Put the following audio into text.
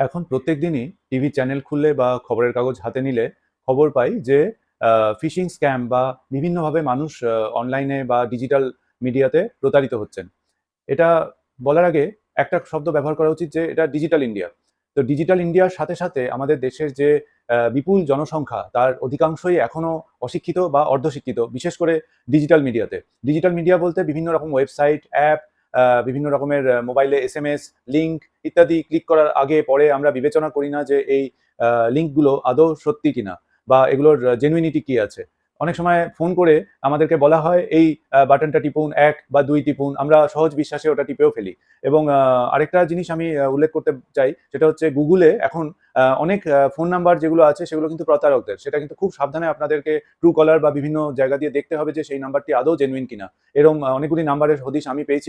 এখন প্রত্যেকদিনই TV channel খুললে বা খবরের কাগজ হাতে নিলে খবর পাই যে ফিশিং স্ক্যাম বা বিভিন্নভাবে মানুষ অনলাইনে বা ডিজিটাল মিডিয়াতে প্রতারিত হচ্ছেন। এটা বলার আগে একটা শব্দ ব্যবহার করা উচিত যে এটা ডিজিটাল ইন্ডিয়া। তো ডিজিটাল ইন্ডিয়ার সাথে সাথে আমাদের দেশের যে বিপুল জনসংখ্যা তার অধিকাংশই এখনো অশিক্ষিত বা অর্ধশিক্ষিত, বিশেষ করে ডিজিটাল মিডিয়াতে। ডিজিটাল মিডিয়া বলতে বিভিন্ন রকম ওয়েবসাইট, অ্যাপ, বিভিন্ন রকমের মোবাইলে এসএমএস, লিঙ্ক ইত্যাদি ক্লিক করার আগে পরে আমরা বিবেচনা করি না যে এই লিঙ্কগুলো আদৌ সত্যি কিনা বা এগুলোর জেনুইনিটি কি আছে। অনেক সময় ফোন করে আমাদেরকে বলা হয় এই বাটনটা টিপুন, 1 বা 2 টিপুন, আমরা সহজ বিশ্বাসে ওটা টিপেও ফেলি। এবং আরেকটা জিনিস আমি উল্লেখ করতে চাই, সেটা হচ্ছে গুগলে এখন অনেক ফোন নাম্বার যেগুলো আছে সেগুলো কিন্তু প্রতারকদের। সেটা কিন্তু খুব সাবধানে আপনাদেরকে ট্রু কলার বা বিভিন্ন জায়গা দিয়ে দেখতে হবে যে সেই নাম্বারটি আদৌ জেনুইন কিনা। এরকম অনেকগুলি নাম্বারের হদিশ আমি পেয়েছি।